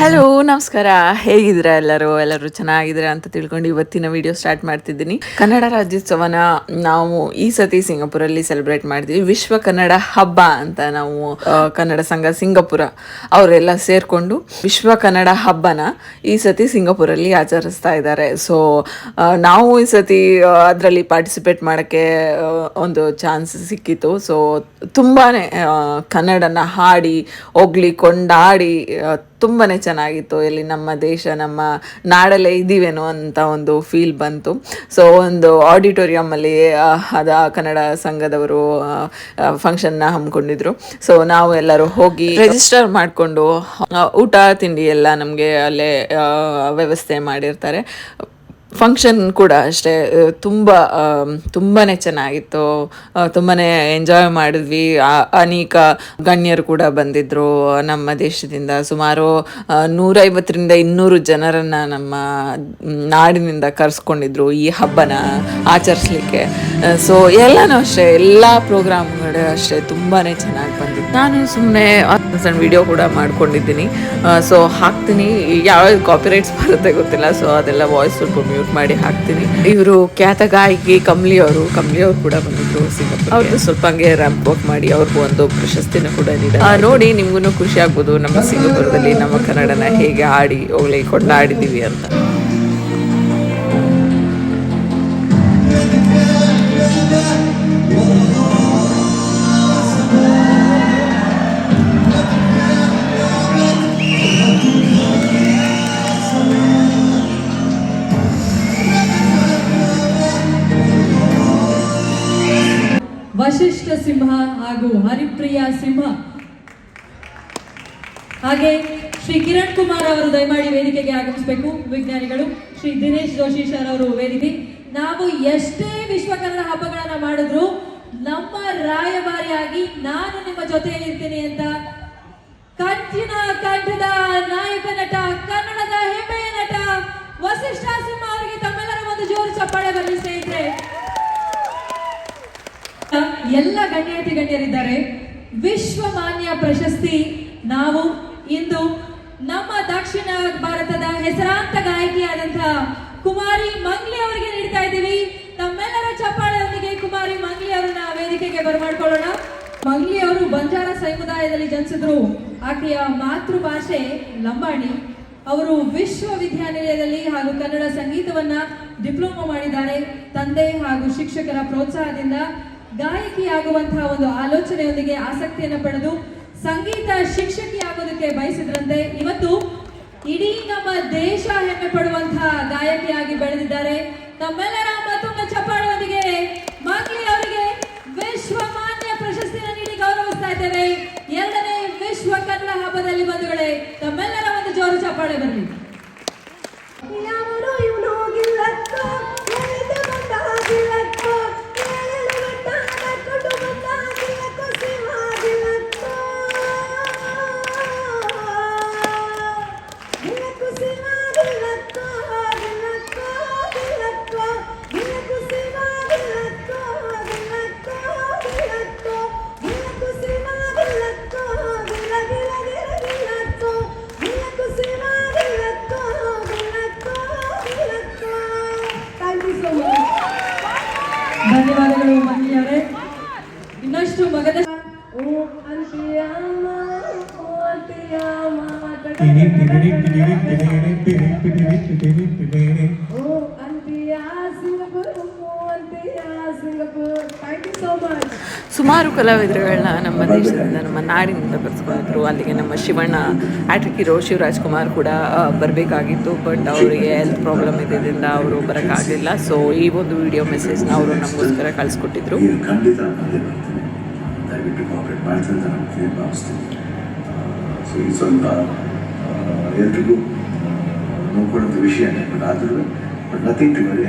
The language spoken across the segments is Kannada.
ಹಲೋ, ನಮಸ್ಕಾರ. ಹೇಗಿದ್ದೀರಾ? ಎಲ್ಲರೂ ಚೆನ್ನಾಗಿದ್ದೀರಾ ಅಂತ ತಿಳ್ಕೊಂಡು ಇವತ್ತಿನ ವಿಡಿಯೋ ಸ್ಟಾರ್ಟ್ ಮಾಡ್ತಿದ್ದೀನಿ. ಕನ್ನಡ ರಾಜ್ಯೋತ್ಸವನ ನಾವು ಈ ಸತಿ ಸಿಂಗಾಪುರಲ್ಲಿ ಸೆಲೆಬ್ರೇಟ್ ಮಾಡ್ತೀವಿ. ವಿಶ್ವ ಕನ್ನಡ ಹಬ್ಬ ಅಂತ ನಾವು ಕನ್ನಡ ಸಂಘ ಸಿಂಗಾಪುರ ಅವರೆಲ್ಲ ಸೇರ್ಕೊಂಡು ವಿಶ್ವ ಕನ್ನಡ ಹಬ್ಬನ ಈ ಸತಿ ಸಿಂಗಾಪುರಲ್ಲಿ ಆಚರಿಸ್ತಾ ಇದ್ದಾರೆ. ಸೊ ನಾವು ಈ ಸತಿ ಅದರಲ್ಲಿ ಪಾರ್ಟಿಸಿಪೇಟ್ ಮಾಡೋಕ್ಕೆ ಒಂದು ಚಾನ್ಸ್ ಸಿಕ್ಕಿತು. ಸೊ ತುಂಬಾ ಕನ್ನಡನ ಹಾಡಿ ಹೋಗ್ಲಿ ಕೊಂಡಾಡಿ ತುಂಬಾ ಚೆನ್ನಾಗಿತ್ತು. ಇಲ್ಲಿ ನಮ್ಮ ದೇಶ ನಮ್ಮ ನಾಡಲ್ಲೇ ಇದ್ದೀವೇನೋ ಅಂತ ಒಂದು ಫೀಲ್ ಬಂತು. ಸೊ ಒಂದು ಆಡಿಟೋರಿಯಮಲ್ಲಿ ಕನ್ನಡ ಸಂಘದವರು ಫಂಕ್ಷನ್ನ ಹಮ್ಮಿಕೊಂಡಿದ್ರು. ಸೊ ನಾವು ಎಲ್ಲರೂ ಹೋಗಿ ರಿಜಿಸ್ಟರ್ ಮಾಡಿಕೊಂಡು ಊಟ ತಿಂಡಿ ಎಲ್ಲ ನಮಗೆ ಅಲ್ಲೇ ವ್ಯವಸ್ಥೆ ಮಾಡಿರ್ತಾರೆ. ಫಂಕ್ಷನ್ ಕೂಡ ಅಷ್ಟೇ ತುಂಬಾ ಚೆನ್ನಾಗಿತ್ತು. ತುಂಬಾ ಎಂಜಾಯ್ ಮಾಡಿದ್ವಿ. ಅನೇಕ ಗಣ್ಯರು ಕೂಡ ಬಂದಿದ್ದರು ನಮ್ಮ ದೇಶದಿಂದ. ಸುಮಾರು 150-200 ಜನರನ್ನು ನಮ್ಮ ನಾಡಿನಿಂದ ಕರೆಸ್ಕೊಂಡಿದ್ರು ಈ ಹಬ್ಬನ ಆಚರಿಸ್ಲಿಕ್ಕೆ. ಸೊ ಎಲ್ಲನೂ ಅಷ್ಟೇ, ಎಲ್ಲ ಪ್ರೋಗ್ರಾಮ್ಗಳು ಅಷ್ಟೇ ತುಂಬಾ ಚೆನ್ನಾಗಿ ಬಂದಿತ್ತು. ನಾನು ಸುಮ್ಮನೆ ಸಣ್ಣ ವಿಡಿಯೋ ಕೂಡ ಮಾಡ್ಕೊಂಡಿದ್ದೀನಿ. ಸೊ ಹಾಕ್ತೀನಿ. ಯಾವ ಕಾಪಿರೈಟ್ಸ್ ಬರುತ್ತೆ ಗೊತ್ತಿಲ್ಲ. ಸೊ ಅದೆಲ್ಲ ವಾಯ್ಸ್ ಸ್ವಲ್ಪ ಮ್ಯೂಟ್ ಮಾಡಿ ಹಾಕ್ತೀನಿ. ಇವರು ಖ್ಯಾತ ಗಾಯಕಿ ಕಮ್ಲಿ ಅವರು ಕೂಡ ಬಂದಿದ್ರು ಸಿಂಗಾಪುರ್. ಅವ್ರಿಗೆ ಸ್ವಲ್ಪ ಹಂಗೆ ರ್ಯಾಂಪ್ ವಾಕ್ ಮಾಡಿ ಅವ್ರಿಗೂ ಒಂದು ಪ್ರಶಸ್ತಿನ ಕೂಡ ನೋಡಿ ನಿಮ್ಗೂ ಖುಷಿ ಆಗ್ಬೋದು ನಮ್ಮ ಸಿಂಗಾಪುರದಲ್ಲಿ ನಮ್ಮ ಕನ್ನಡನ ಹೇಗೆ ಆಡಿ ಹೋಗ್ಲಿ ಕೊಂಡಾಡಿದೀವಿ ಅಂತ. ವಶಿಷ್ಠ ಸಿಂಹ ಹಾಗೂ ಹರಿಪ್ರಿಯ ಸಿಂಹ ಹಾಗೆ ಶ್ರೀ ಕಿರಣ್ ಕುಮಾರ್ ಅವರು ದಯಮಾಡಿ ವೇದಿಕೆಗೆ ಆಗಮಿಸಬೇಕು. ವಿಜ್ಞಾನಿಗಳು ಶ್ರೀ ದಿನೇಶ್ ಜೋಶಿ ಸರ್ ಅವರು ವೇದಿಕೆ. ನಾವು ಎಷ್ಟೇ ವಿಶ್ವ ಕನ್ನಡ ಹಬ್ಬಗಳನ್ನ ಮಾಡಿದ್ರು ನಮ್ಮ ರಾಯಭಾರಿಯಾಗಿ ನಾನು ನಿಮ್ಮ ಜೊತೆಯಲ್ಲಿರ್ತೀನಿ ಅಂತ ಕಂಚಿನ ಕಂಠದ ನಾಯಕ ನಟ, ಕನ್ನಡದ ಹೆಮ್ಮೆಯ ನಟ ವಶಿಷ್ಠ ಸಿಂಹ ಅವರಿಗೆ ತಮ್ಮೆಲ್ಲರ ಒಂದು ಜೋರು ಚಪ್ಪಾಳೆ ಬರಲಿ ಸ್ನೇಹಿತರೆ. ಎಲ್ಲ ಗಣ್ಯರಿದ್ದಾರೆ. ವಿಶ್ವಮಾನ್ಯ ಪ್ರಶಸ್ತಿ ನಾವು ಇಂದು ನಮ್ಮ ದಕ್ಷಿಣ ಭಾರತದ ಹೆಸರಾಂತ ಗಾಯಕಿಯಾದಂತಹ ಕುಮಾರಿ ಮಂಗ್ಲಿ ಅವರಿಗೆ ನೀಡ್ತಾ ಇದ್ದೀವಿ. ತಮ್ಮೆಲ್ಲರ ಚಪ್ಪಾಳೆಯೊಂದಿಗೆ ಕುಮಾರಿ ಮಂಗ್ಲಿ ಅವರನ್ನ ವೇದಿಕೆಗೆ ಬರಮಾಡ್ಕೊಳ್ಳೋಣ. ಮಂಗ್ಲಿ ಅವರು ಬಂಜಾರ ಸಮುದಾಯದಲ್ಲಿ ಜನಿಸಿದ್ರು. ಆಕೆಯ ಮಾತೃಭಾಷೆ ಲಂಬಾಣಿ. ಅವರು ವಿಶ್ವವಿದ್ಯಾನಿಲಯದಲ್ಲಿ ಹಾಗೂ ಕನ್ನಡ ಸಂಗೀತವನ್ನ ಡಿಪ್ಲೊಮಾ ಮಾಡಿದ್ದಾರೆ. ತಂದೆ ಹಾಗೂ ಶಿಕ್ಷಕರ ಪ್ರೋತ್ಸಾಹದಿಂದ ಗಾಯಕಿಯಾಗುವಂತಹ ಒಂದು ಆಲೋಚನೆಯೊಂದಿಗೆ ಆಸಕ್ತಿಯನ್ನು ಪಡೆದು ಸಂಗೀತ ಶಿಕ್ಷಕಿಯಾಗೋದಕ್ಕೆ ಬಯಸಿದ್ರಂತೆ. ಇವತ್ತು ಇಡೀ ನಮ್ಮ ದೇಶ ಹೆಮ್ಮೆ ಪಡುವಂತಹ ಗಾಯಕಿಯಾಗಿ ಬೆಳೆದಿದ್ದಾರೆ. ನಮ್ಮೆಲ್ಲರ ಮತ್ತೊಮ್ಮೆ ಚಪ್ಪಾಳೆಯೊಂದಿಗೆ ಮಂಗ್ಲಿ ಅವರಿಗೆ ವಿಶ್ವಮಾನ್ಯ ಪ್ರಶಸ್ತಿನ ನೀಡಿ ಗೌರವಿಸ್ತಾ ಇದ್ದೇವೆ. 2ನೇ ವಿಶ್ವ ಕನ್ನಡ ಹಬ್ಬದಲ್ಲಿ ಬಂಧುಗಳೇ, ತಮ್ಮೆಲ್ಲರ ಒಂದು ಜೋರು ಚಪ್ಪಾಳೆ ಬರಲಿ. ಧನ್ಯವಾದಗಳು ಮಂಗ್ಲಿ ಅವರೇ. ಇನ್ನಷ್ಟು ಮಗದ ಸುಮಾರು ಕಲಾವಿದರುಗಳನ್ನ ನಮ್ಮ ದೇಶದಿಂದ ನಮ್ಮ ನಾಡಿನಿಂದ ಕರೆಸ್ಕೊಂಡಿದ್ರು. ಅಲ್ಲಿಗೆ ನಮ್ಮ ಶಿವಣ್ಣ ಆ್ಯಕ್ಟರ್ ಹೀರೋ ಶಿವರಾಜ್ಕುಮಾರ್ ಕೂಡ ಬರಬೇಕಾಗಿತ್ತು. ಬಟ್ ಅವರಿಗೆ ಹೆಲ್ತ್ ಪ್ರಾಬ್ಲಮ್ ಇದ್ದಿದ್ದರಿಂದ ಅವರು ಬರೋಕ್ಕಾಗಲಿಲ್ಲ. ಸೊ ಈ ಒಂದು ವಿಡಿಯೋ ಮೆಸೇಜ್ನ ಅವರು ನಮಗೋಸ್ಕರ ಕಳಿಸ್ಕೊಟ್ಟಿದ್ರು. ಸ್ವಲ್ಪ ಎಲ್ರಿಗೂ ನೋಡ್ಕೊಳ್ಳೋಂಥ ವಿಷಯನೇ. ಬಟ್ ಆದರೂ ನಥಿಂಗ್ ಟು ವರಿ.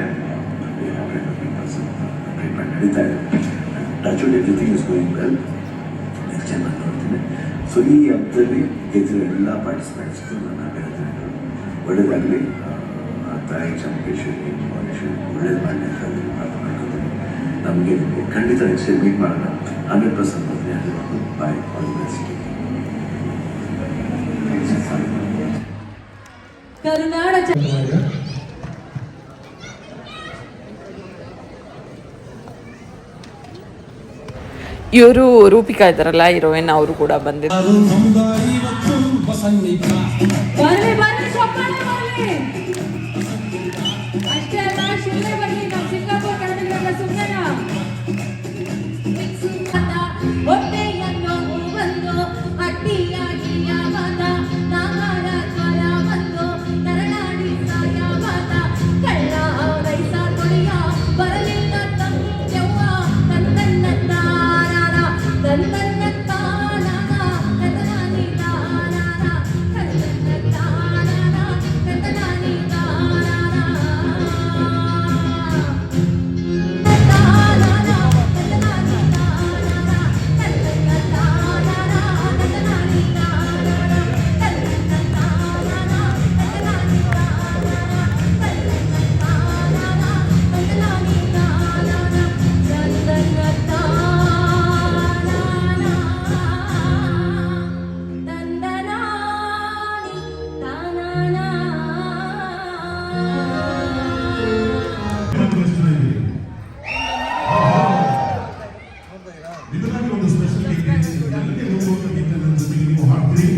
ಟ್ರೀಟ್ಮೆಂಟ್ ನಡೀತಾ ಇದೆ. Touch wood everything is going well. Next time ನಾನು ನೋಡ್ತೀನಿ. ಸೊ ಈ ಹಬ್ಬದಲ್ಲಿ ಗೆದ್ದಿರೋ ಎಲ್ಲ ಪಾರ್ಟಿಸಿಪೆಂಟ್ಸ್ಗೂ ನನ್ನ ಅಭಿನಂದನೆಗಳು. ಒಳ್ಳೆಯದಾಗಲಿ. ತಾಯಿ ಚಂಪೇಶ್ವರಿ ಮಹೇಶ್ವರಿ ಒಳ್ಳೇದು ಮಾಡಲಿ ಅಂತ ಮಾಡ್ಕೊತೀನಿ. ನಮಗೆ ಖಂಡಿತ ನೆಕ್ಸ್ಟ್ ಟೈಮ್ ಮೀಟ್ ಮಾಡೋಣ. 100% ಬರ್ತೀನಿ. ಬಾಯ್. All the best. ಕರುನಾಡ ಇವರು ರೂಪಿಕಾ ಇದ್ದಾರಲ್ಲ ಹೀರೋಯಿನ್, ಅವರು ಕೂಡ ಬಂದಿದ್ದಾರೆ. ಬರ್ರಿ ಬರ್ರಿ ಚಪ್ಪಾಳೆ ಬರ್ರಿ. ಅಷ್ಟೇ ಅಲ್ಲ ಶಿಲ್ಲೆ ಬರ್ಲಿ, ನಾವು ಸಿಂಗಾಪುರ್ ಕನ್ನಡ ಸುಮ್ಮನೆ ಹೊಟ್ಟೆಯನ್ನು ಒಂದು ಅಡ್ಡಿಯಾಗಿ ಯಾವಾದ ನಾಗರ ಜ್ವರ ಬಂದು ನರಳಾಡಿ ಸಾಯವಾದ ಕಳ್ಳ ರೈಸ ಕೊಡಿಯ ಬರಲಿಲ್ಲ ತಂದೆವ್ವ ತಂದನ್ನ ತಾರಾರ ತಂದನ್ನ ತಾರಾರ ತಂದನಾನಿ ತಾರಾರ ತಂದನ್ನ ತಾರಾರ ತಂದನಾನಿ ತಾರಾರ ಇದರಲ್ಲಿ ಒಂದು ಸ್ಪೆಷಲ್ ನೀವು ಹಾಡ್ತೀರಿ.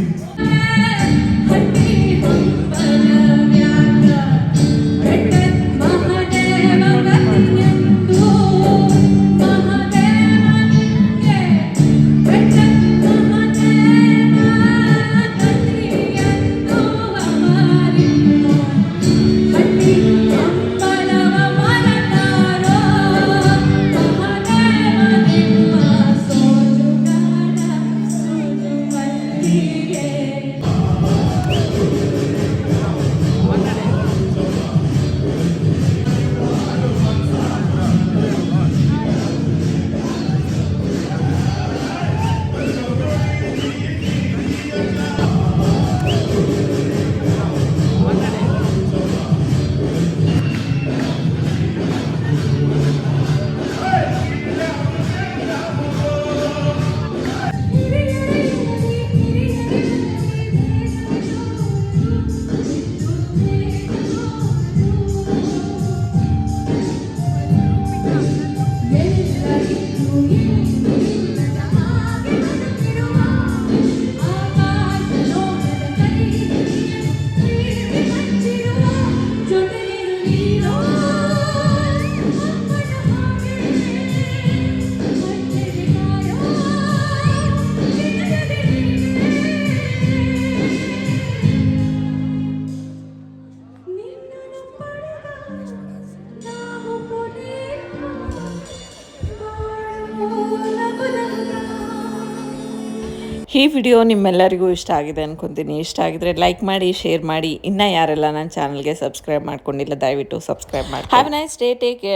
ಈ ವಿಡಿಯೋ ನಿಮ್ಮೆಲ್ಲರಿಗೂ ಇಷ್ಟ ಆಗಿದೆ ಅನ್ಕೊಂತೀನಿ. ಇಷ್ಟ ಆಗಿದ್ರೆ ಲೈಕ್ ಮಾಡಿ, ಶೇರ್ ಮಾಡಿ. ಇನ್ನೂ ಯಾರೆಲ್ಲ ನನ್ನ ಚಾನಲ್ಗೆ ಸಬ್ಸ್ಕ್ರೈಬ್ ಮಾಡ್ಕೊಂಡಿಲ್ಲ ದಯವಿಟ್ಟು ಸಬ್ಸ್ಕ್ರೈಬ್ ಮಾಡಿ. Have A nice day, take care.